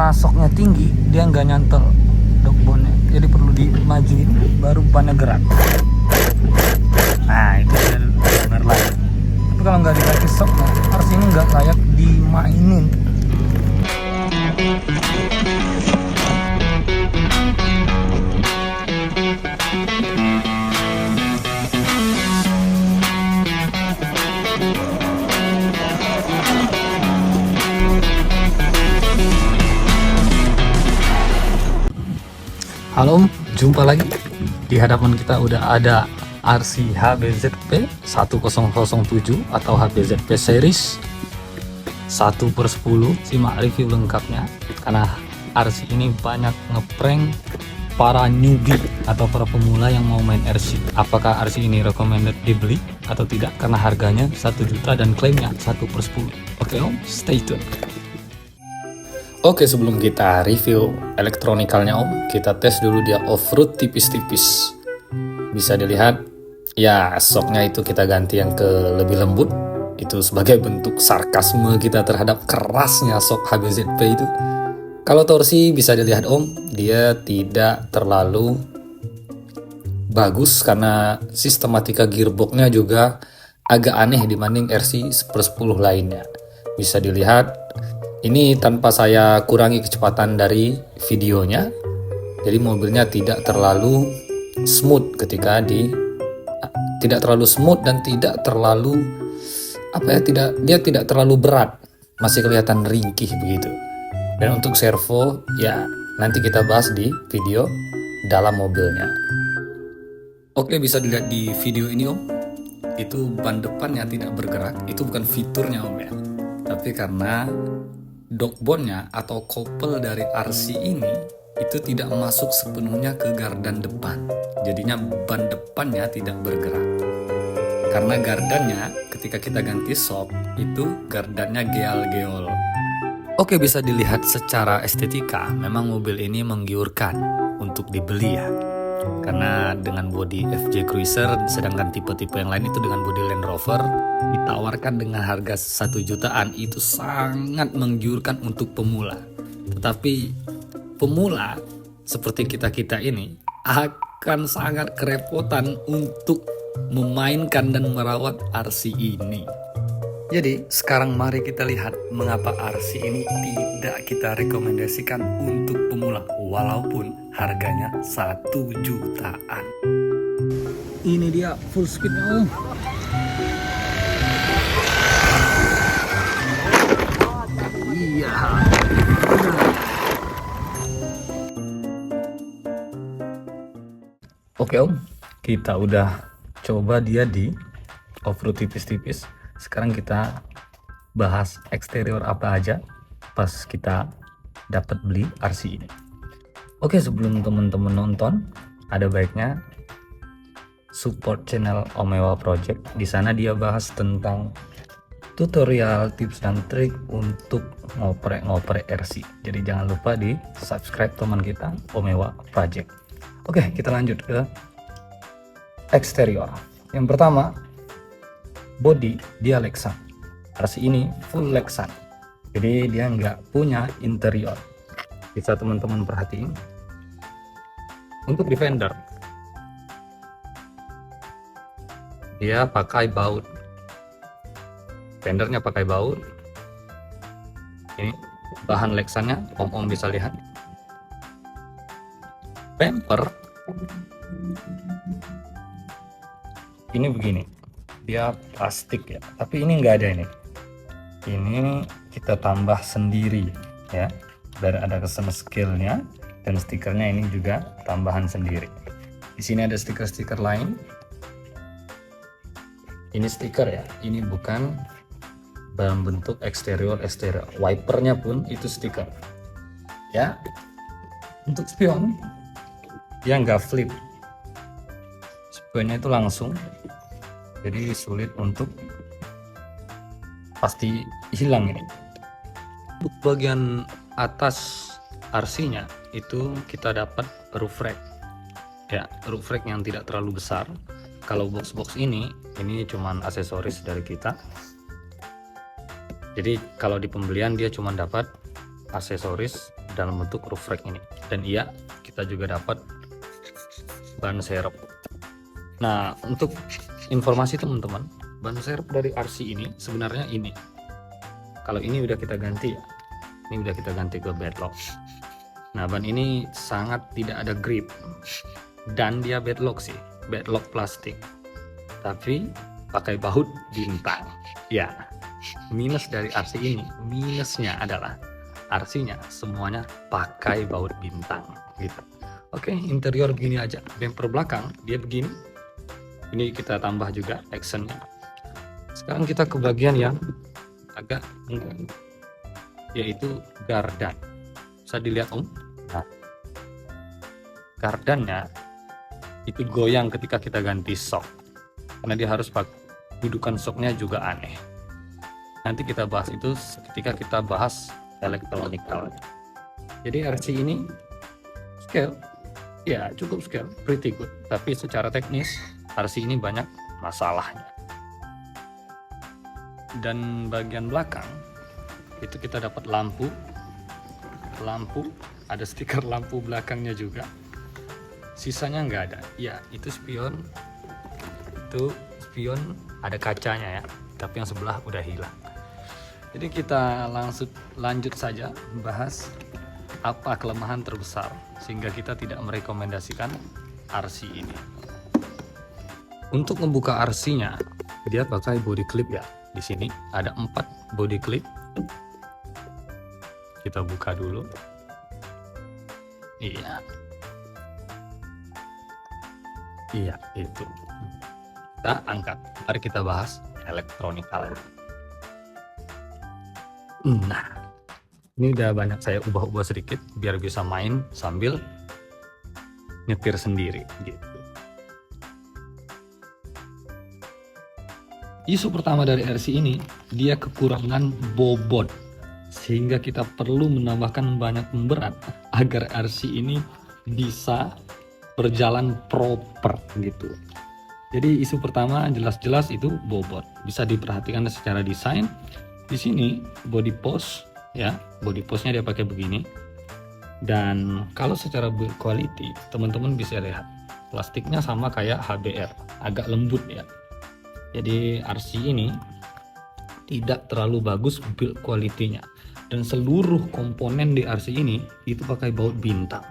karena soknya tinggi dia nggak nyantel dogboardnya, jadi perlu dimajuin baru bannya gerak. Nah itu benar lah. Tapi kalau nggak dikasih soknya, RC ini nggak layak dimainin. Halo Om, jumpa lagi. Di hadapan kita udah ada RC HBZP 1007 atau HBZP series 1/10. Simak review lengkapnya karena RC ini banyak ngeprank para newbie atau para pemula yang mau main RC. Apakah RC ini recommended dibeli atau tidak karena harganya 1 juta dan klaimnya 1/10. Oke Om, stay tune. Oke, sebelum kita review elektronikalnya Om, kita tes dulu dia off-road tipis-tipis. Bisa dilihat, ya soknya itu kita ganti yang ke lebih lembut. Itu sebagai bentuk sarkasme kita terhadap kerasnya sok HBZP itu. Kalau torsi bisa dilihat Om, dia tidak terlalu bagus karena sistematika gearboxnya juga agak aneh dibanding RC 1/10 lainnya. Bisa dilihat, ini tanpa saya kurangi kecepatan dari videonya, jadi mobilnya tidak terlalu smooth ketika tidak terlalu smooth dan tidak terlalu dia tidak terlalu berat, masih kelihatan ringkih begitu. Dan untuk servo ya nanti kita bahas di video dalam mobilnya. Oke, bisa dilihat di video ini Om, itu ban depannya tidak bergerak, itu bukan fiturnya Om ya, tapi karena dogboardnya atau kopel dari RC ini itu tidak masuk sepenuhnya ke gardan depan, jadinya ban depannya tidak bergerak. Karena gardannya ketika kita ganti sok itu gardannya geol-geol. Oke, bisa dilihat secara estetika memang mobil ini menggiurkan untuk dibeli ya, karena dengan bodi FJ Cruiser, sedangkan tipe-tipe yang lain itu dengan bodi Land Rover ditawarkan dengan harga 1 jutaan, itu sangat menggiurkan untuk pemula. Tetapi pemula seperti kita-kita ini akan sangat kerepotan untuk memainkan dan merawat RC ini. Jadi sekarang mari kita lihat mengapa RC ini tidak kita rekomendasikan untuk pemula walaupun harganya 1 jutaan. Ini dia full speednya Om. Iya. Oke Om, kita udah coba dia di off-road tipis-tipis. Sekarang kita bahas eksterior apa aja pas kita dapat beli RC ini. Oke, sebelum teman-teman nonton, ada baiknya support channel Omewa Project. Di sana dia bahas tentang tutorial, tips dan trik untuk ngoprek RC. Jadi jangan lupa di subscribe teman kita Omewa Project. Oke, kita lanjut ke eksterior. Yang pertama, body dia Lexan. RC ini full Lexan, jadi dia nggak punya interior. Bisa teman-teman perhatiin. Untuk di fender dia pakai baut, fendernya pakai baut. Ini bahan Lexannya Om bisa lihat. Bumper ini begini, dia plastik ya, tapi ini nggak ada ini kita tambah sendiri ya, dari ada kesan skillnya dan stikernya ini juga tambahan sendiri. Di sini ada stiker-stiker lain, ini stiker ya, ini bukan dalam bentuk eksterior. Wipernya pun itu stiker ya. Untuk spion dia nggak flip, spionnya itu langsung, jadi sulit untuk pasti hilang ini. Untuk bagian atas RC nya itu kita dapat roof rack ya, roof rack yang tidak terlalu besar. Kalau box-box ini cuman aksesoris dari kita, jadi kalau di pembelian dia cuma dapat aksesoris dalam bentuk roof rack ini. Dan iya, kita juga dapat ban serep. Nah, untuk informasi teman-teman, ban serep dari RC ini sebenarnya ini. Kalau ini udah kita ganti ya, ini udah kita ganti ke bedlock. Nah, ban ini sangat tidak ada grip dan dia bedlock sih, bedlock plastik, tapi pakai baut bintang. Ya, minus dari RC ini, minusnya adalah RC-nya semuanya pakai baut bintang gitu. Oke, interior begini aja. Bumper belakang dia begini. Ini kita tambah juga actionnya. Sekarang kita ke bagian yang agak enggak, yaitu gardan. Bisa dilihat Om. Nah, gardannya itu goyang ketika kita ganti shock, karena dia harus pakai dudukan shocknya juga aneh. Nanti kita bahas itu ketika kita bahas elektronikal. Jadi RC ini scale, ya cukup scale, pretty good. Tapi secara teknis RC ini banyak masalahnya. Dan bagian belakang itu kita dapat lampu, ada stiker lampu belakangnya juga. Sisanya nggak ada. Ya, itu spion. Itu spion ada kacanya ya, tapi yang sebelah udah hilang. Jadi kita langsung lanjut saja bahas apa kelemahan terbesar sehingga kita tidak merekomendasikan RC ini. Untuk membuka RC-nya, dia pakai body clip ya. Di sini ada 4 body clip. Kita buka dulu. Iya, itu. Kita angkat. Mari kita bahas elektronikal. Nah, ini udah banyak saya ubah-ubah sedikit biar bisa main sambil nyetir sendiri gitu. Isu pertama dari RC ini, dia kekurangan bobot, sehingga kita perlu menambahkan banyak pemberat agar RC ini bisa berjalan proper gitu. Jadi isu pertama jelas-jelas itu bobot. Bisa diperhatikan secara desain. Di sini body post ya, body postnya dia pakai begini. Dan kalau secara build quality, teman-teman bisa lihat plastiknya sama kayak HBR, agak lembut ya. Jadi RC ini tidak terlalu bagus build quality-nya, dan seluruh komponen di RC ini itu pakai baut bintang.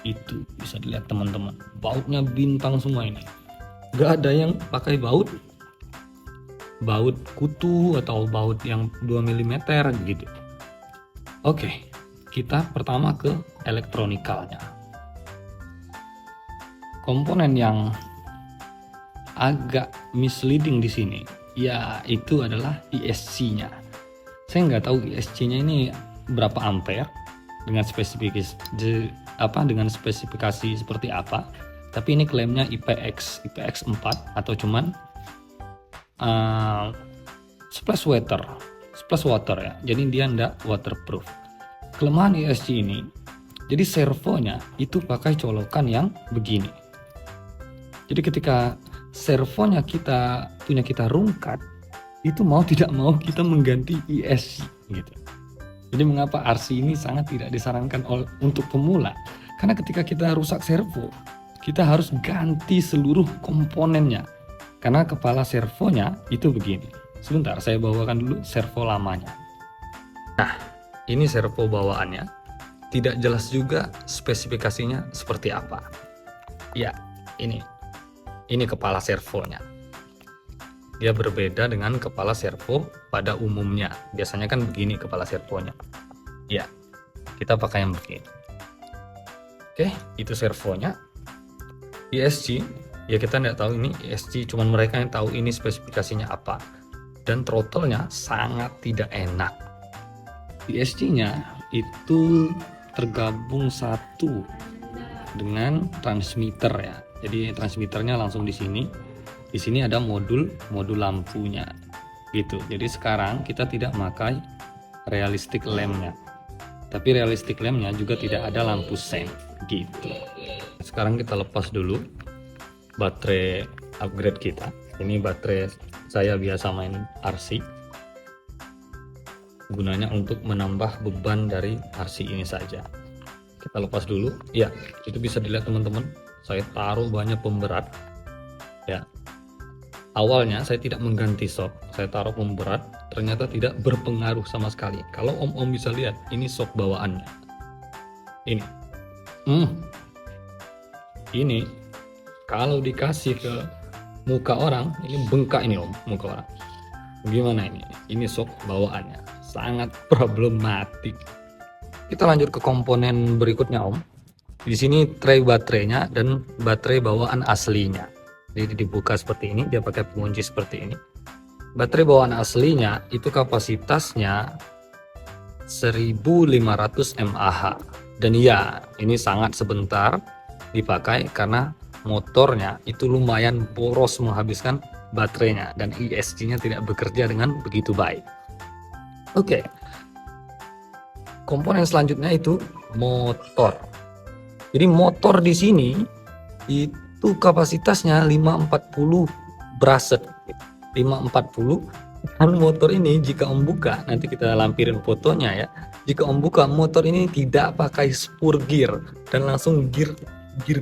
Itu bisa dilihat teman-teman, bautnya bintang semua ini. Gak ada yang pakai baut kutu atau baut yang 2 mm gitu. Oke, kita pertama ke elektronikalnya. Komponen yang agak misleading di sini, ya itu adalah ESC-nya. Saya nggak tahu ESC-nya ini berapa ampere dengan spesifikasi seperti apa. Tapi ini klaimnya IPX 4 atau cuman splash water ya. Jadi dia ndak waterproof. Kelemahan ESC ini, jadi servonya itu pakai colokan yang begini. Jadi ketika servonya kita rungkat, itu mau tidak mau kita mengganti ESC gitu. Jadi mengapa RC ini sangat tidak disarankan untuk pemula? Karena ketika kita rusak servo, kita harus ganti seluruh komponennya. Karena kepala servonya itu begini. Sebentar, saya bawakan dulu servo lamanya. Nah, ini servo bawaannya. Tidak jelas juga spesifikasinya seperti apa. Ya, ini kepala servonya. Dia berbeda dengan kepala servo pada umumnya. Biasanya kan begini kepala servonya. Ya, kita pakai yang begini. Oke, itu servonya. ESC, ya kita nggak tahu ini ESC, cuman mereka yang tahu ini spesifikasinya apa. Dan throttle-nya sangat tidak enak. ESC-nya itu tergabung satu dengan transmitter ya. Jadi transmitternya langsung di sini. Di sini ada modul lampunya gitu. Jadi sekarang kita tidak pakai realistic lamp-nya. Tapi realistic lamp-nya juga tidak ada lampu sen gitu. Sekarang kita lepas dulu baterai upgrade kita. Ini baterai saya biasa main RC. gunanya untuk menambah beban dari RC ini saja. Kita lepas dulu. Ya, itu bisa dilihat teman-teman, saya taruh banyak pemberat ya. Awalnya saya tidak mengganti sok, saya taruh pemberat, ternyata tidak berpengaruh sama sekali. Kalau om bisa lihat, ini sok bawaannya ini. Ini kalau dikasih ke muka orang, ini bengkak ini om, muka orang. Gimana ini? Ini sok bawaannya sangat problematik. Kita lanjut ke komponen berikutnya om. Di sini tray baterainya dan baterai bawaan aslinya. Jadi dibuka seperti ini, dia pakai pengunci seperti ini. Baterai bawaan aslinya itu kapasitasnya 1500 mAh. Dan ya, ini sangat sebentar dipakai karena motornya itu lumayan boros menghabiskan baterainya dan ESC-nya tidak bekerja dengan begitu baik. Oke. Komponen selanjutnya itu motor. Jadi motor di sini itu kapasitasnya 540 bracet. 540, dan motor ini jika om buka, nanti kita lampirin fotonya ya. Jika om buka, motor ini tidak pakai spur gear dan langsung gear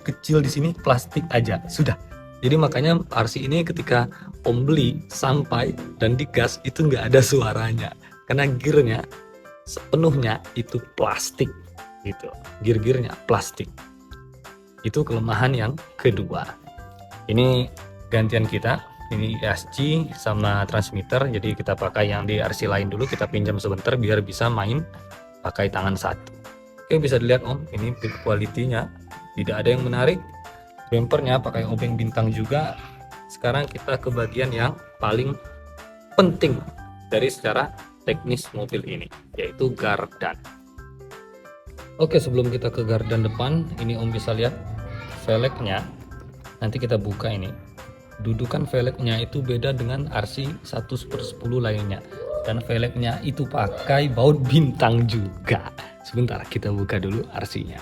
kecil di sini plastik aja sudah. Jadi makanya RC ini ketika om beli sampai dan digas itu nggak ada suaranya karena gearnya sepenuhnya itu plastik gitu, gear-gearnya plastik. Itu kelemahan yang kedua. Ini gantian kita, ini ESC sama transmitter, jadi kita pakai yang di RC lain dulu, kita pinjam sebentar biar bisa main pakai tangan satu. Oke, bisa dilihat om, ini build quality-nya tidak ada yang menarik. Bumpernya pakai obeng bintang juga. Sekarang kita ke bagian yang paling penting dari secara teknis mobil ini, yaitu gardan. Oke, sebelum kita ke gardan depan, ini om bisa lihat velgnya. Nanti kita buka ini. Dudukan velgnya itu beda dengan RC 1/10 lainnya. Dan velgnya itu pakai baut bintang juga. Sebentar, kita buka dulu RC-nya.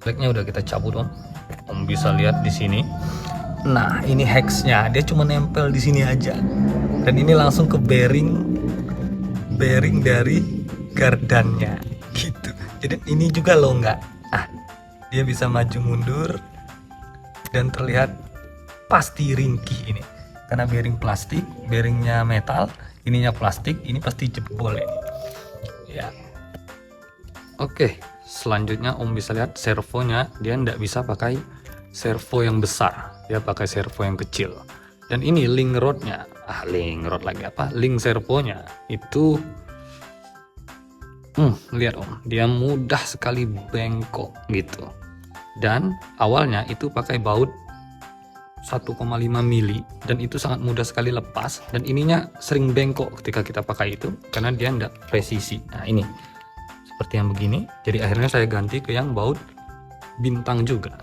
Velgnya udah kita cabut om. Om bisa lihat di sini. Nah, ini hex-nya, dia cuma nempel di sini aja. Dan ini langsung ke bearing dari gardannya gitu. Jadi ini juga longgar. Dia bisa maju mundur dan terlihat pasti ringkih ini. Karena bearing plastik, bearingnya metal, ininya plastik, ini pasti jebol ini. Ya. Oke, selanjutnya om bisa lihat servonya, dia nggak bisa pakai servo yang besar, dia pakai servo yang kecil. Dan ini link rodnya, link servonya itu, lihat om, dia mudah sekali bengkok gitu. Dan awalnya itu pakai baut 1,5 mili dan itu sangat mudah sekali lepas, dan ininya sering bengkok ketika kita pakai itu karena dia nggak presisi. Nah ini seperti yang begini, jadi akhirnya saya ganti ke yang baut bintang juga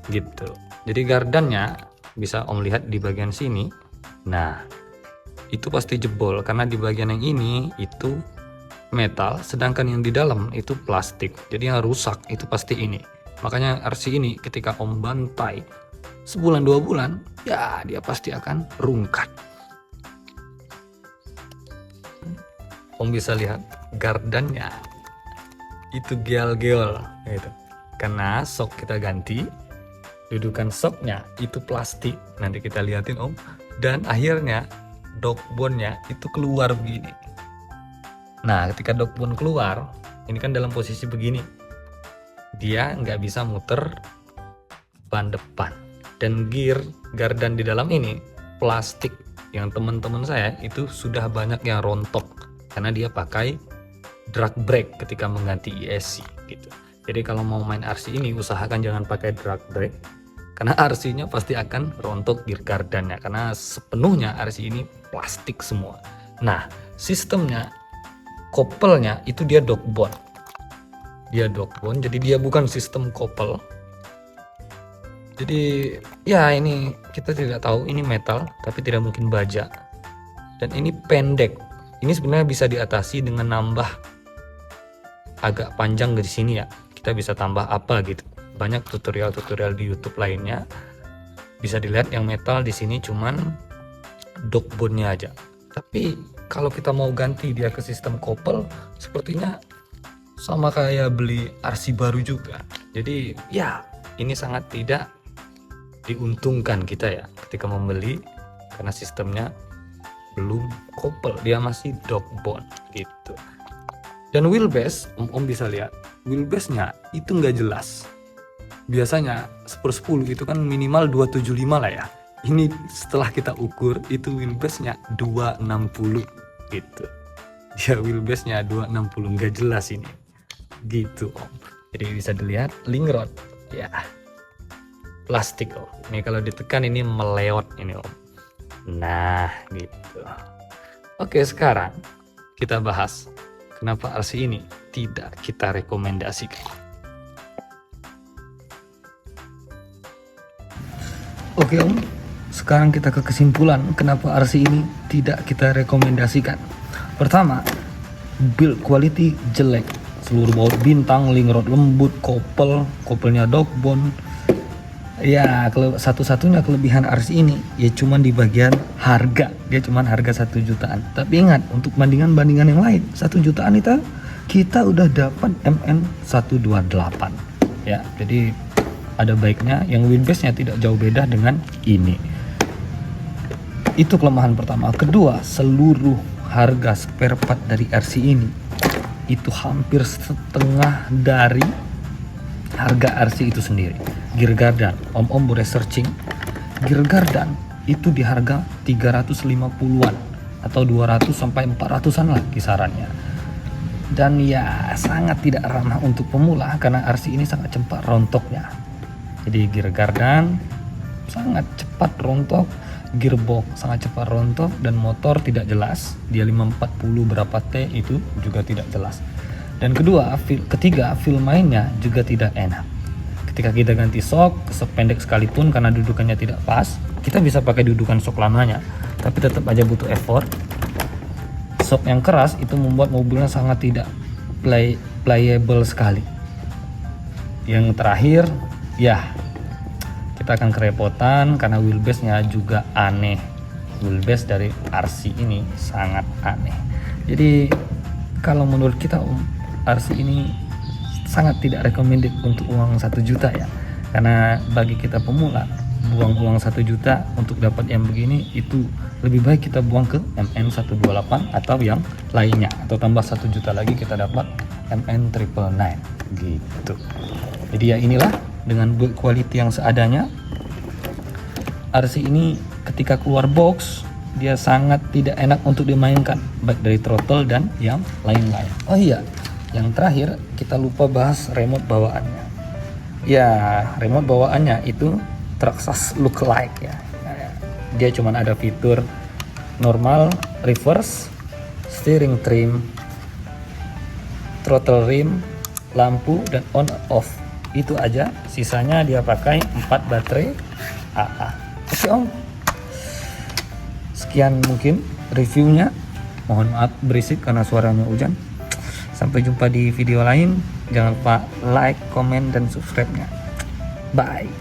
gitu. Jadi gardannya bisa om lihat di bagian sini. Nah itu pasti jebol karena di bagian yang ini itu metal, sedangkan yang di dalam itu plastik. Jadi yang rusak itu pasti ini. Makanya RC ini ketika om bantai sebulan 2 bulan, ya dia pasti akan rungkat. Om bisa lihat gardannya itu geol-geol gitu. Karena sok kita ganti, dudukan soknya itu plastik. Nanti kita liatin om. Dan akhirnya dogbone-nya itu keluar begini. Nah ketika dogbone keluar, ini kan dalam posisi begini, dia nggak bisa muter ban depan. Dan gear gardan di dalam ini plastik, yang teman-teman saya itu sudah banyak yang rontok karena dia pakai drag brake ketika mengganti ESC gitu. Jadi kalau mau main RC ini usahakan jangan pakai drag brake karena RC-nya pasti akan rontok gear gardannya karena sepenuhnya RC ini plastik semua. Nah sistemnya, kopelnya itu dia dogbone. Dia dogbone, jadi dia bukan sistem kopel. Jadi ya ini kita tidak tahu ini metal, tapi tidak mungkin baja. Dan ini pendek. Ini sebenarnya bisa diatasi dengan nambah agak panjang dari sini ya. Kita bisa tambah apa gitu. Banyak tutorial-tutorial di YouTube lainnya. Bisa dilihat yang metal di sini cuman dogbone-nya aja. Tapi kalau kita mau ganti dia ke sistem kopel, sepertinya sama kayak beli RC baru juga. Jadi ya ini sangat tidak diuntungkan kita ya ketika membeli, karena sistemnya belum kopel, dia masih dog bone gitu. Dan wheelbase, om bisa lihat wheelbase-nya itu nggak jelas. Biasanya 10-10 itu kan minimal 275 lah ya. Ini setelah kita ukur itu wheelbase-nya 260 gitu. Ya wheelbase-nya 260, nggak jelas ini. Gitu om. Jadi bisa dilihat link rod ya. Plastik om. Ini kalau ditekan ini meleot ini om. Nah gitu. Oke, sekarang kita bahas kenapa RC ini tidak kita rekomendasikan. Oke om, sekarang kita ke kesimpulan kenapa RC ini tidak kita rekomendasikan. Pertama, build quality jelek, seluruh baut bintang, link rod lembut, kopelnya dog bone. Ya satu-satunya kelebihan RC ini ya cuman di bagian harga, dia cuman harga 1 jutaan. Tapi ingat, untuk bandingan yang lain 1 jutaan itu kita udah dapat MN 128 ya. Jadi ada baiknya yang wheelbase-nya tidak jauh beda dengan ini. Itu kelemahan pertama. Kedua, seluruh harga spare part dari RC ini itu hampir setengah dari harga RC itu sendiri. Gear Gardan, om boleh searching, Gear Gardan itu di harga 350-an atau 200 sampai 400-an lah kisarannya. Dan ya sangat tidak ramah untuk pemula karena RC ini sangat cepat rontoknya. Jadi Gear Gardan sangat cepat rontok, gearbox sangat cepat rontok, dan motor tidak jelas. Dia 540 berapa T itu juga tidak jelas. Dan ketiga, feel mainnya juga tidak enak. Ketika kita ganti sok pendek sekalipun karena dudukannya tidak pas, kita bisa pakai dudukan sok lamanya, tapi tetap aja butuh effort. Sok yang keras itu membuat mobilnya sangat tidak playable sekali. Yang terakhir, ya kita akan kerepotan karena wheelbase-nya juga aneh. Wheelbase dari RC ini sangat aneh. Jadi kalau menurut kita RC ini sangat tidak recommended untuk uang 1 juta ya. Karena bagi kita pemula, buang uang 1 juta untuk dapat yang begini itu lebih baik kita buang ke MN 128 atau yang lainnya, atau tambah 1 juta lagi kita dapat MN 999 gitu. Jadi ya inilah, dengan build quality yang seadanya, RC ini ketika keluar box dia sangat tidak enak untuk dimainkan, baik dari throttle dan yang lain-lain. Oh iya, yang terakhir kita lupa bahas remote bawaannya. Ya, remote bawaannya itu Traxxas lookalike ya. Dia cuma ada fitur normal, reverse, steering trim, throttle rim, lampu, dan on off. Itu aja. Sisanya dia pakai 4 baterai AA. Oke om, sekian mungkin reviewnya. Mohon maaf berisik karena suaranya hujan. Sampai jumpa di video lain. Jangan lupa like, komen, dan subscribe-nya. Bye.